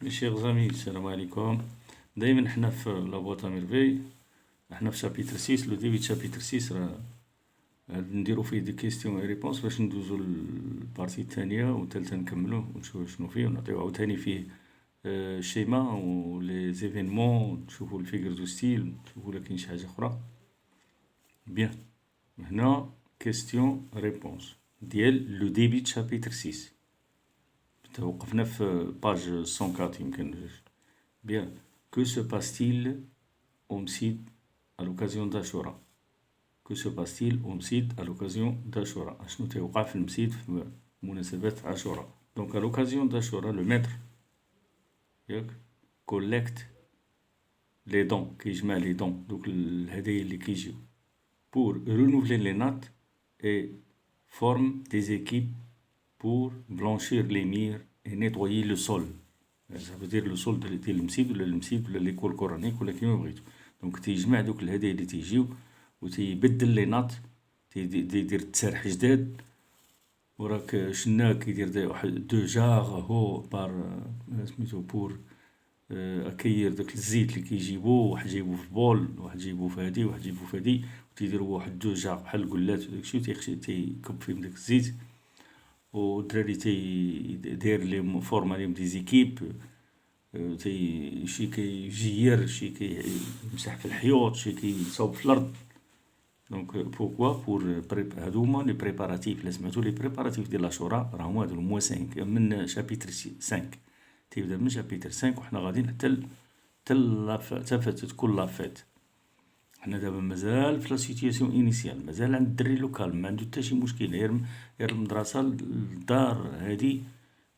Mes chers amis, salam alaikum. دايما احنا في لابوطا ميرفي، احنا في شابيتر 6. لو ديبي شابيتر 6 راه نديرو فيه دي كيستيون اي ريبونس باش ندوزو للبارتي الثانية والثالثة نكملوه ونشوفو شنو فيه، ونعطيو عاوتاني فيه الشيما و لي زيفينمون، نشوفو الفيغر دو ستيل، نشوفو لا كاين شي حاجة أخرى. بيان، هنا كيستيون ريبونس ديال لو ديبي د شابيتر 6. توقفنا في باج 104 يمكن. Bien. Que se passe-t-il au Msid à l'occasion d'Ashura? Que se passe-t-il au Msid à l'occasion d'Ashura? شنو تيوقع في المسيد في مناسبة عاشوراء؟ Donc à l'occasion d'Ashura, le maître collecte les dons, كيجمع les dons, donc الهدايا اللي كيجيو, pour renouveler les nattes et forme des équipes pour blanchir les murs et nettoyer le sol. Ça veut dire le sol ديال المسيد ولا المسيد ولا ليكول كورانيك ولا كيما بغيتو. دونك تيجمع دوك الهدايا اللي تيجيو وتيبدل لي ناط، تيدير التسارح جداد. وراك شناك كيدير واحد دو جاغ هو بار سميتو بور اكير داك الزيت اللي كيجيبوه، واحد جايبو في بول، واحد جايبو في هادي، واحد جايبو في هادي، وتيديروا واحد دو جاغ بحال القلات وداكشي، تيكب فيهم داك الزيت. والدراري تيدير ليهم فورما ليهم دي زيكيب، شي كيجير، شي كيمسح في الحيوط، شي كيصاوب في الارض. دونك بوكوا بور هادو هما لي بريباراتيف اللي سمعتو لي بريباراتيف ديال العاشوراء، راهم هادو الموا 5 من شابيتر 5. تيبدا من شابيتر 5 وحنا غاديين حتى فاتت كل لافيت. حنا دابا مازال في لا سيتياسيون انيسيال، مازال عند الدري لوكال ما عنده حتى شي مشكل، غير المدرسه الدار هادي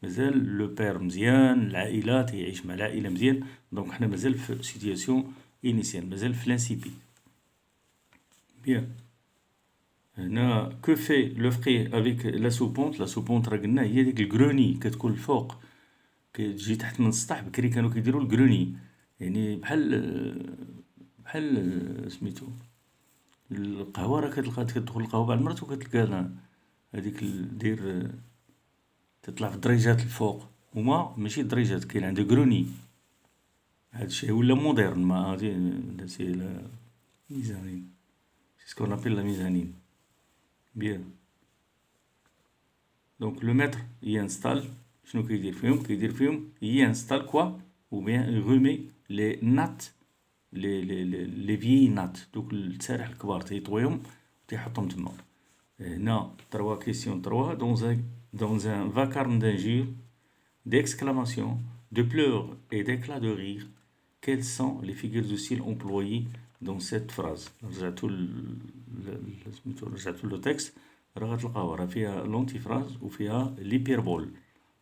مازال لو بير مزيان، العائله تيعيش مع العائله مزيان. دونك حنا مازال في سيتياسيون انيسيال، مازال في لانسيبي. بيان، هنا كو في لو فخي افيك لا سوبونت. لا سوبونت راه قلنا هي ديك الكروني كتكون الفوق، كتجي تحت من السطح. بكري كانوا كيديروا الكروني، يعني بحال سميتو القهوه. راه كتدخل القهوه بعد مرات وكتلقى هذيك دير تطلع في الدريجات الفوق، وما ماشي الدريجات، كاين عنده كروني. هادشي ولا موديرن، ما غادي سي لا ميزانين، سي سكون ابيل لا ميزانين. بيان، دونك لو ميتر ينستال شنو كيدير فيهم؟ كيدير فيهم ينستال كوا ou bien remet les nattes les vieilles nattes، دوك التسارح الكبار تيطويهم وتيحطهم تما. هنا 3 كيسيون 3 dans un vacarme d'injures, d'exclamations, de pleurs et d'éclats de rire. Quelles sont les figures de style employées dans cette phrase? رجعتو لو تكست، راه غتلقاو راه فيها لونتيفراز وفيها ليبيربول.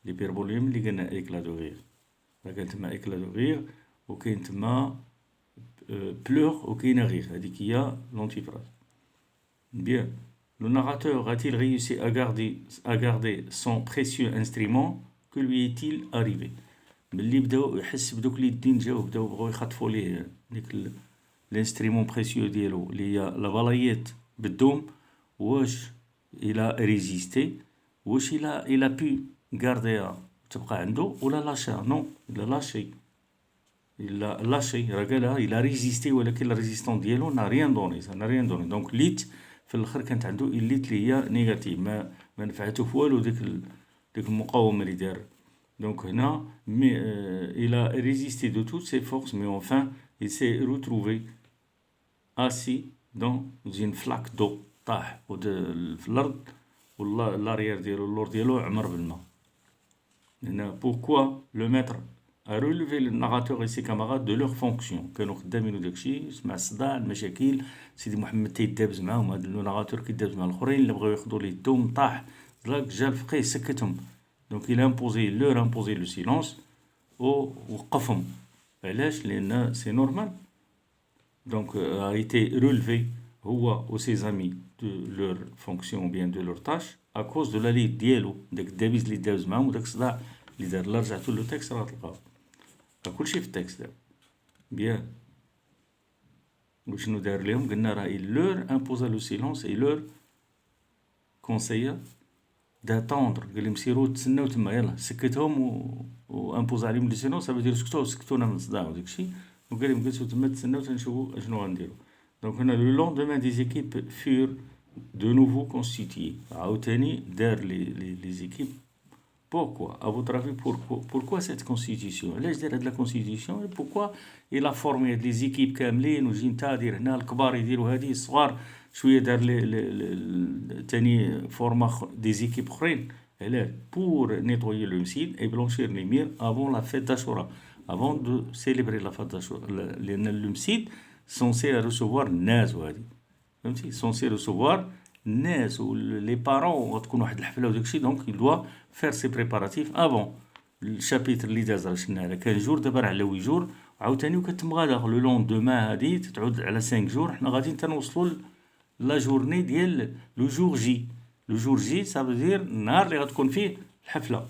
ليبيربول هي ملي قلنا ايكلا دو غير، راه كاين تما ايكلا دو غير وكاين تما بلور وكاين غير، هذيك هي لونتيفراز. Bien. Le narrateur a-t-il réussi à garder son précieux instrument? Que lui est-il arrivé? ملي بداو يحس بدوك اليدين جاو بداو بغاو يخطفوا ليه ديك الانسترومون بريسيو ديالو اللي هي لا فالاييت بالدوم. واش الى ريزيستي؟ واش الى بي غارديها تبقى عنده ولا لاشا؟ نو، الى لاشي، الى لاشي. راه قالها الى ريزيستي، ولكن لا ريزيستون ديالو نا ريان دوني، نا ريان دوني. دونك ليت في الاخر كانت عنده الليت اللي هي نيجاتيف، ما نفعته في والو ديك المقاومه اللي دار. Donc هنا il a résisté de toutes ses forces, mais enfin il s'est retrouvé assis dans une flaque d'eau. طاح في الارض والله لاريير ديالو اللور ديالو عمر بالماء. هنا pourquoi le maître a relevé le narrateur et ses camarades de leurs fonctions. كانوا خدامين وداكشي، سمع الصداع المشاكل، سيدي محمد تيدابز معاهم، هاد لو ناراتور كيدابز مع الاخرين اللي بغاو ياخدوا ليه الدوم. طاح دراك جا الفقيه سكتهم. دونك il a leur imposé le silence ووقفهم. علاش؟ لان سي نورمال. دونك a été relevé هو و ses amis de leur fonction ou bien de leur tâche à cause de la lite ديالو، داك الدابيز اللي دابز معاهم وداك الصداع اللي دار. لا رجعتو لو تكست راه تلقاو كلشي في التكست دابا. بيان، وشنو دار لهم؟ قلنا راه il leur imposa le silence et leur conseilla d'attendre قال لهم سيروا تسناو تما يلا سكتهم وامبوز عليهم لي سينو سافو دير سكتونا من الصداع وداك الشيء وقال لهم جلسوا تما تسناو تنشوفوا اشنو غنديروا دونك هنا لو لوندومان دي زيكيب فور دو نوفو كونستيتيي عاوتاني دار لي زيكيب Pourquoi, à votre avis, pourquoi cette constitution? علاش دار هاد لا constitution? Pourquoi il a formé les équipes كاملين وجي نتا دير هنا الكبار يديروا هادي الصغار شويه دار تاني فورما دي زيكيب اخرين علاش pour nettoyer le site et blanchir les murs avant la fête d'Ashura avant de célébrer la fête d'Ashura لان المسجد censé recevoir الناس وهادي فهمتي censé recevoir الناس ولي بارون وتكون واحد الحفله وداك الشيء دونك il doit faire ses préparatifs avant الشابيتر اللي داز شفنا على كان جور دابا راه على 8 جور عاوتاني وكتم غادا لو لون دومان هادي تعود على 5 جور حنا غاديين تنوصلوا لا جورني ديال لو جور جي لو جور جي سا دير النهار اللي غتكون فيه الحفله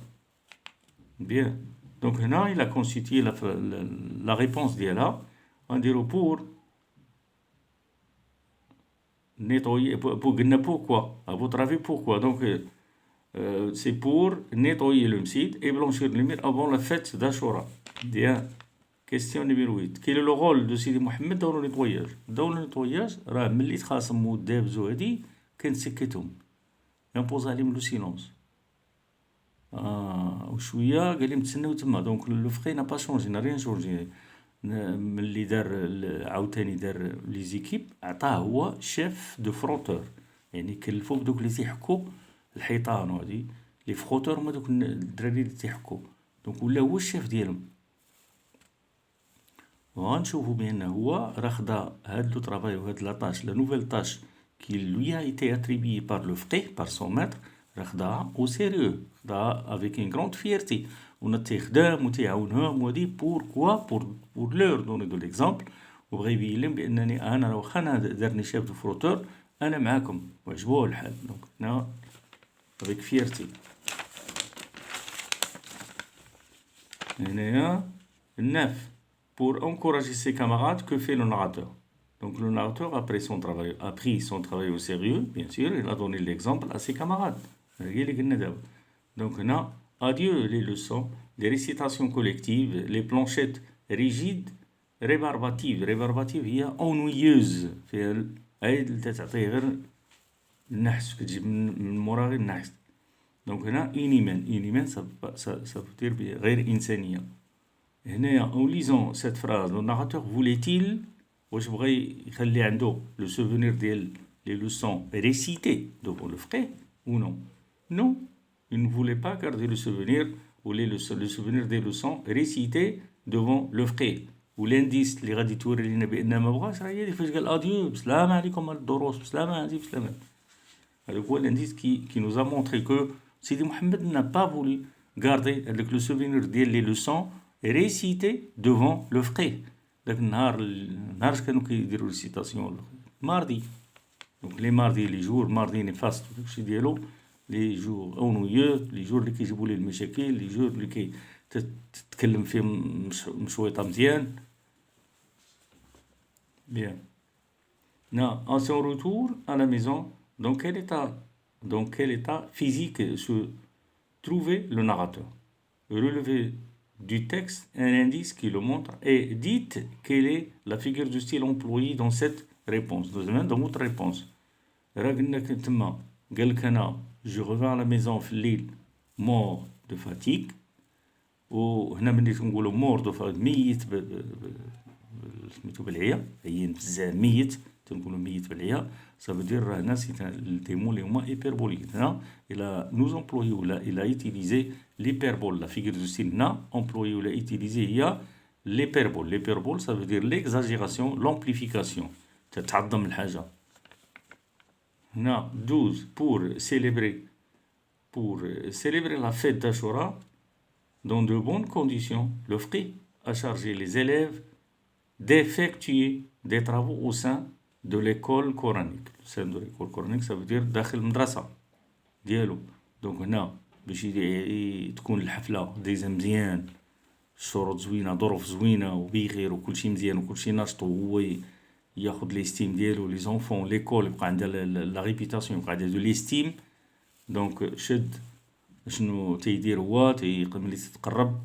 بيان دونك هنا الى كونستيتيي لا ريبونس ديالها غنديرو بور nettoyer pour pourquoi à votre avis pourquoi donc c'est pour nettoyer le site et blanchir les murs avant la fête d'Ashura bien question numéro 8 quel est le rôle de Sidi Mohamed dans le nettoyage راه ملي تخاصموا ودابزوا هادي كنسكتهم يمبوز عليهم لو سيلونس وشويه قال لهم تسناو تما دونك لو فري نا با شونجي نا ريان شونجي ملي دار عاوتاني دار لي زيكيب عطاه هو شيف دو فروتور يعني كلفو بدوك اللي تيحكوا الحيطان وهادي لي فروتور هما دوك الدراري اللي تيحكوا دونك ولا هو الشيف ديالهم وغنشوفوا بان هو راه خدا هاد لو طرافاي وهاد لاطاش لا نوفيل طاش كي لوي ايتي اتريبيي بار لو فقيه بار سون ماتر راه خداها او سيريو خداها افيك ان غروند فيرتي ونا تيخدم وتيعاونهم وهادي بوركوا بور لور دوني دو ليكزامبل وبغا يبين لهم بانني انا راه واخا انا دارني شيف دو فروتور انا معاكم وعجبوه الحال دونك هنا افيك فيرتي هنايا الناف pour encourager ses camarades que fait le narrateur donc le narrateur a pris son travail au sérieux bien sûr il a donné l'exemple à ses camarades donc هنا adieu les leçons les récitations collectives les planchettes rigides rébarbatives هي ennuyeuse فيها هاي اللي تعطيه غير النحس كتجيب من مورا غير النحس دونك هنا inhumaine ça veut dire غير إنسانية هنايا en lisant cette phrase le narrateur voulait-il واش بغى يخلي عنده le souvenir ديال les leçons récitées devant le frère ou non il ne voulait pas garder le souvenir ou le souvenir des leçons récitées devant le frère والانديس اللي غادي توري لنا بان ما بغاش راه هي فاش قال اديو بسلامه عليكم الدروس بسلامه هذه بسلامه هذا هو الانديس qui nous a montré que Sidi Mohamed n'a pas voulu garder avec le souvenir ديال les leçons récités devant le frère داك النهار كانوا كيديروا ريسيتاسيون ماردي دونك لي ماردي لي جور ماردي نفاست داكشي ديالو لي جور اونويو لي جور اللي كيجيبوا ليه المشاكل لي جور اللي تتكلم فيه مشويطه مزيان bien non en son retour à la maison dans quel état physique se trouvait le narrateur relevez du texte un indice qui le montre et dites quelle est la figure du style employée dans cette réponse dans votre réponse راه قلنا تما قال لك انا je reviens à la maison في الليل mort de fatigue وهنا ملي تنقولوا مور دو ميت سميتو بالعيا عيان بزاف ميت تنقولوا ميت بالعيا صافي دير راه هنا سي التيمون اللي هما ايبربوليك هنا الى نوز امبلوي ولا الى ايتيليزي ليبربول لا فيغور دو ستيل هنا امبلوي ولا ايتيليزي هي ليبربول صافي دير ليكزاجيراسيون لامبليفيكاسيون تتعظم الحاجه هنا 12 pour célébrer la fête d'Ashura dans de bonnes conditions, le FRI a chargé les élèves d'effectuer des travaux au sein de l'école coranique. Le sein de l'école coranique, ça veut dire داخل المدرسة ديالو. Donc هنا باش تكون الحفلة دايزة مزيان الشروط زوينة ظروف زوينة وبخير وكلشي مزيان وكلشي ناشط وهو ياخد ليستيم ديالو لي زونفون ليكول يبقى عندها لا ريبيتاسيون يبقى عندها دو ليستيم دونك شد شنو تيدير هو ملي تتقرب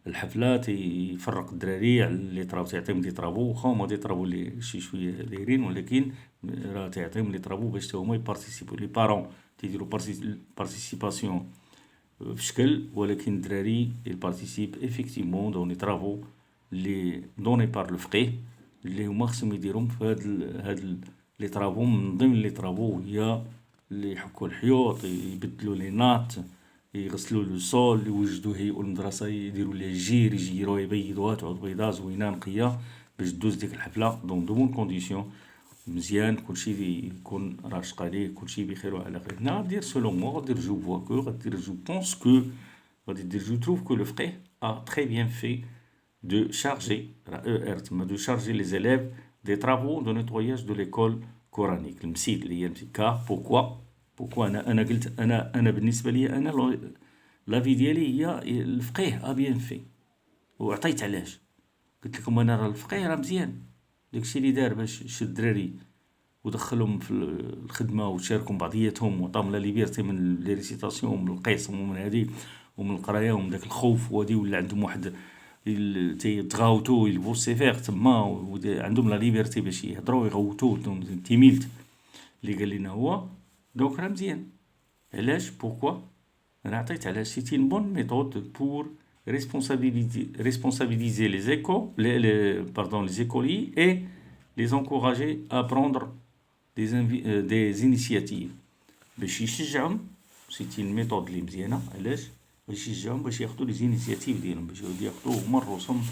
الحفلة تيفرق الدراري على لي طرابو، تيعطيهم دي طرابو واخا هما دي طرابو لي شي شوية دايرين، ولكن راه تيعطيهم لي طرابو باش تا هما يبارتيسيبو. لي بارون تيديرو بارتيسيباسيون بشكل، ولكن الدراري يبارتيسيب افيكتيفمون دون لي طرافو لي دوني بار لو فقيه اللي هما خصهم يديروهم في هاد لي طرافو. من ضمن لي طرافو هي اللي يحكوا الحيوط، يبدلوا لي نات، يغسلوا لو سول، يوجدوا يهيئوا المدرسة، يديروا ليها الجير، يجيروها يبيضوها تعود بيضاء زوينة نقية باش دوز ديك الحفلة دون دو بون كونديسيون، مزيان كلشي يكون راشق عليه، كلشي بخير وعلى خير. هنا غدير سولون موا، غدير جو فوا كو، غدير جو بونس كو، غادي دير جو تروف كو لو فقيه ا تري بيان في de charger, de charger les élèves des travaux de nettoyage de l'école coranique. المسيد اللي هي المسيكا. بوكوا انا قلت انا بالنسبه لي انا لافي ديالي هي الفقيه بيان في، وعطيت علاش. قلت لكم انا راه الفقيه راه مزيان، داكشي اللي دار باش شد الدراري ودخلهم في الخدمه وشاركوا بعضياتهم وعطاهم لا ليبرتي من لي ريسيتاسيون ومن القيس ومن هذه ومن القرايه ومن داك الخوف، وهادي ولا عندهم واحد تيتغاوتو يلفو السيفير تما، عندهم لا ليبرتي باش يهضروا يغوتو تيميلت اللي قال لنا هو. دونك راه مزيان. علاش؟ بوركوا؟ انا عطيت علاش. سيتي une bonne méthode pour responsabiliser les écoles, les écoliers et les encourager à prendre des initiatives باش يشجعهم. سيتي une méthode اللي مزيانه. علاش؟ باش يشجعهم باش ياخذوا لي زينيسياتيف ديالهم، باش ياخذوا هما الرسوم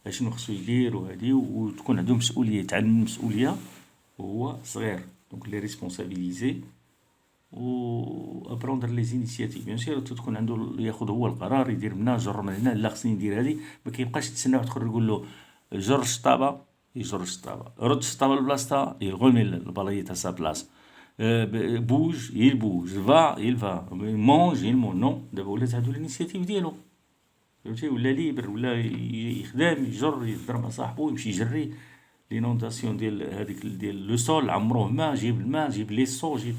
اشنو خصو يدير وهادي، وتكون عندهم مسؤوليه، يتعلم المسؤوليه وهو صغير. دونك لي ريسبونسابيليزي و ابروندر لي زينيسياتيف. بيان سور تكون عنده ياخذ هو القرار، يدير من هنا جر من هنا، لا خصني ندير هادي. ما كيبقاش يتسنى واحد اخر يقول له جر الشطابه يجر الشطابه، رد الشطابه لبلاصتها، يغمي البلايط à sa place. بوج يبوج، فا يلفا، مونج يلمون. نو دابا ولات عندو الانيسياتيف ديالو، فهمتي؟ ولا ليبر، ولا يخدم، يجر، يهضر مع صاحبو، يمشي يجري لينونداسيون ديال هذيك ديال لو سول، عمروه ما، جيب الماء، جيب لي سو، جيب.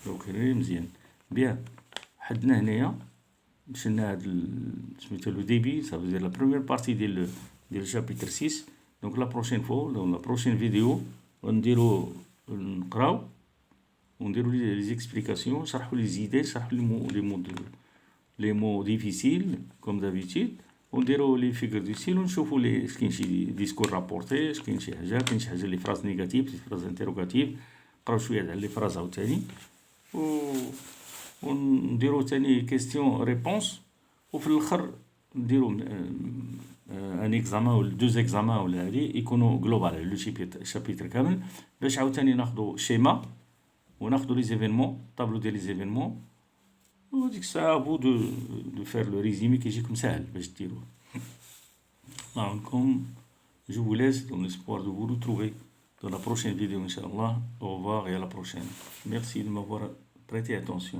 دونك مزيان. بيان حدنا هنايا مشينا هاد سميتو لو ديبي، صافي دير لا بروميير بارتي ديال الشابيتر 6. دونك لا بروشين فوا لا بروشين فيديو غنديرو نقراو ونديرو لي زيكسبليكاسيون، نشرحو لي زيدات، نشرحو لي مو ديفيسيل كوم دابيتيد، ونديرو لي فيغور دو ستيل، ونشوفو لي كاين شي ديسكور رابورتي، كاين شي حاجه، كاين شي حاجه لي فراز نيجاتيف، لي فراز انتيروغاتيف، نقراو شويه على لي فراز عاوتاني، ونديرو تاني كيستيون ريبونس، وفي الاخر نديرو ان اكزامان ولا دوز اكزامان ولا هادي يكونوا جلوبال لو شابيتر كامل، باش عاوتاني ناخدو شيما وناخدو لي زيفينمون، طابلو ديال لي زيفينمون، وديك الساعه فو دو فير لو ريزيمي كيجيكم ساهل باش ديروه. معكم je vous laisse dans l'espoir de vous retrouver dans la prochaine vidéo, Inch'Allah. Au revoir et à la prochaine. Merci de m'avoir prêté attention.